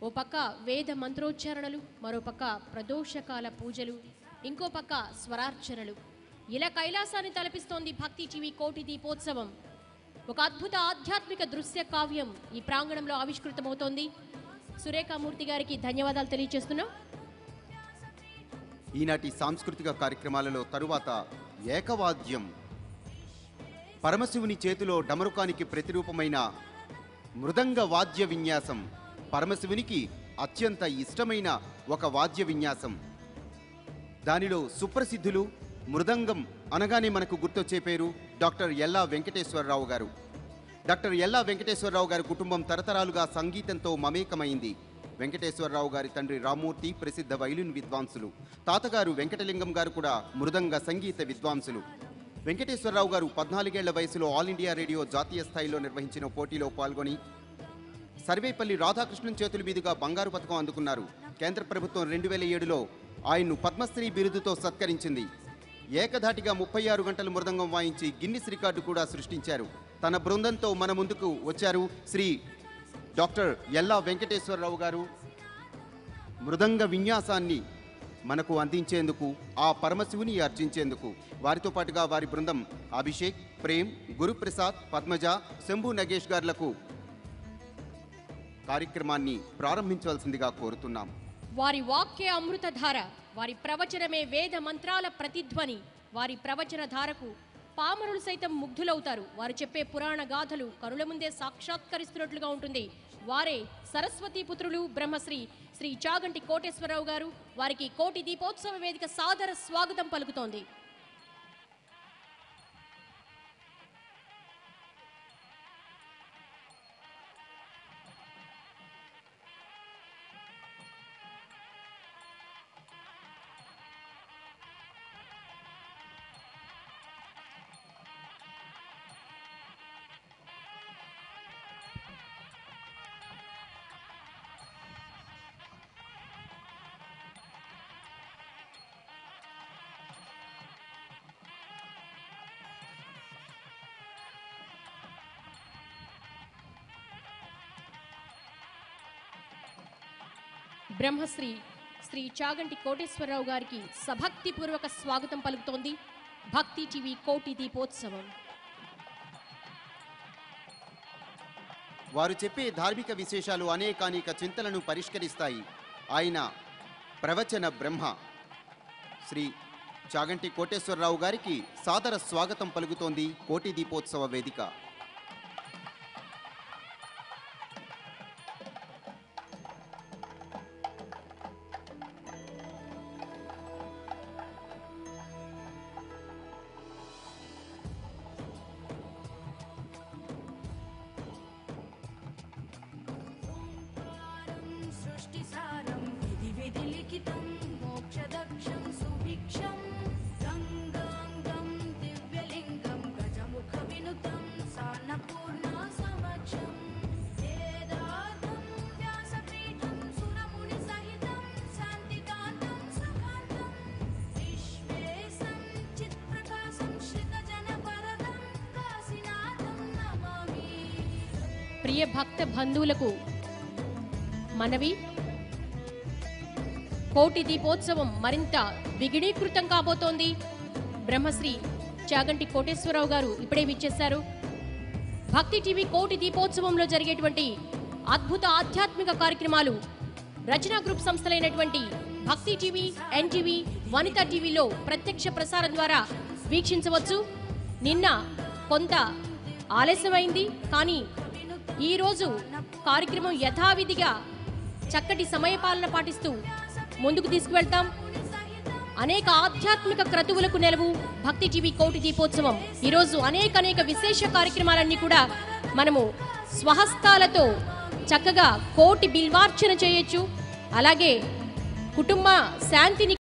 ఓ పక్క వేద మంత్రోచ్చారణలు, మరో పక్క ప్రదోషకాల పూజలు, ఇంకో పక్క స్వరార్చనలు. ఇలా కైలాసాన్ని తలపిస్తోంది భక్తి టీవీ కోటి దీపోత్సవం. ఒక అద్భుత ఆధ్యాత్మిక దృశ్య కావ్యం ఈ ప్రాంగణంలో ఆవిష్కృతమవుతోంది. సురేఖామూర్తి గారికి ధన్యవాదాలు తెలియజేస్తున్నాం. ఈనాటి సాంస్కృతిక కార్యక్రమాలలో తరువాత ఏకవాద్యం. పరమశివుని చేతిలో డమరుకానికి ప్రతిరూపమైన మృదంగ వాద్య విన్యాసం. పరమశివునికి అత్యంత ఇష్టమైన ఒక వాద్య విన్యాసం. దానిలో సుప్రసిద్ధులు మృదంగం అనగానే మనకు గుర్తొచ్చే పేరు డాక్టర్ ఎల్లా వెంకటేశ్వరరావు గారు. డాక్టర్ ఎల్లా వెంకటేశ్వరరావు గారి కుటుంబం తరతరాలుగా సంగీతంతో మమేకమైంది. వెంకటేశ్వరరావు గారి తండ్రి రామ్మూర్తి ప్రసిద్ధ వైలిన్ విద్వాంసులు. తాతగారు వెంకటలింగం గారు కూడా మృదంగ సంగీత విద్వాంసులు. వెంకటేశ్వరరావు గారు 14 ఏళ్ల వయసులో ఆల్ ఇండియా రేడియో జాతీయ స్థాయిలో నిర్వహించిన పోటీలో పాల్గొని సర్వేపల్లి రాధాకృష్ణన్ చేతుల మీదుగా బంగారు పథకం అందుకున్నారు. కేంద్ర ప్రభుత్వం 2007లో ఆయన్ను పద్మశ్రీ బిరుదుతో సత్కరించింది. ఏకధాటిగా 36 గంటలు మృదంగం వాయించి గిన్నిస్ రికార్డు కూడా సృష్టించారు. తన బృందంతో మన ముందుకు వచ్చారు శ్రీ డాక్టర్ ఎల్లా వెంకటేశ్వరరావు గారు. మృదంగ విన్యాసాన్ని మనకు అందించేందుకు, ఆ పరమశివుని అర్చించేందుకు వారితో పాటుగా వారి బృందం అభిషేక్, ప్రేమ్, గురుప్రసాద్, పద్మజ, శంభు నగేష్ గారులకు కార్యక్రమాన్ని ప్రారంభించవలసిందిగా కోరుతున్నాం. వారి వాక్య అమృతధార, వారి ప్రవచనమే వేద మంత్రాల ప్రతిధ్వని. వారి ప్రవచన ధారకు పామరులు సైతం ముగ్ధులవుతారు. వారు చెప్పే పురాణ గాథలు కరుల ముందే సాక్షాత్కరిస్తున్నట్లుగా ఉంటుంది. వారే సరస్వతీ పుత్రులు బ్రహ్మశ్రీ శ్రీ చాగంటి కోటేశ్వరరావు గారు. వారికి కోటి దీపోత్సవ వేదిక సాదర స్వాగతం పలుకుతోంది. బ్రహ్మశ్రీ శ్రీ చాగంటి కోటేశ్వరరావు గారికి సభక్తిపూర్వక స్వాగతం పలుకుతోంది భక్తి టీవీ కోటి దీపోత్సవం. వారు చెప్పే ధార్మిక విశేషాలు అనేకానేక చింతలను పరిష్కరిస్తాయి. ఆయన ప్రవచన బ్రహ్మ. శ్రీ చాగంటి కోటేశ్వరరావు గారికి సాదర స్వాగతం పలుకుతోంది కోటి దీపోత్సవ వేదిక. ప్రియ భక్త బంధువులకు మనవి, కోటి దీపోత్సవం మరింత విగిడీకృతం కాబోతోంది. బ్రహ్మశ్రీ చాగంటి కోటేశ్వరరావు గారు ఇప్పుడే విచ్చేశారు. భక్తి టీవీ కోటి దీపోత్సవంలో జరిగేటువంటి అద్భుత ఆధ్యాత్మిక కార్యక్రమాలు రచనా గ్రూప్ సంస్థలైనటువంటి భక్తి టీవీ, ఎన్టీవీ, వనిత టీవీలో ప్రత్యక్ష ప్రసారం ద్వారా వీక్షించవచ్చు. నిన్న కొంత ఆలస్యమైంది, కానీ ఈరోజు కార్యక్రమం యథావిధిగా చక్కటి సమయపాలన పాటిస్తూ ముందుకు తీసుకువెళ్తాం. అనేక ఆధ్యాత్మిక క్రతువులకు నెలవు భక్తి టీవీ కోటి దీపోత్సవం. ఈరోజు అనేక విశేష కార్యక్రమాలన్నీ కూడా మనము స్వహస్తాలతో చక్కగా కోటి బిల్వార్చన చేయొచ్చు. అలాగే కుటుంబ శాంతిని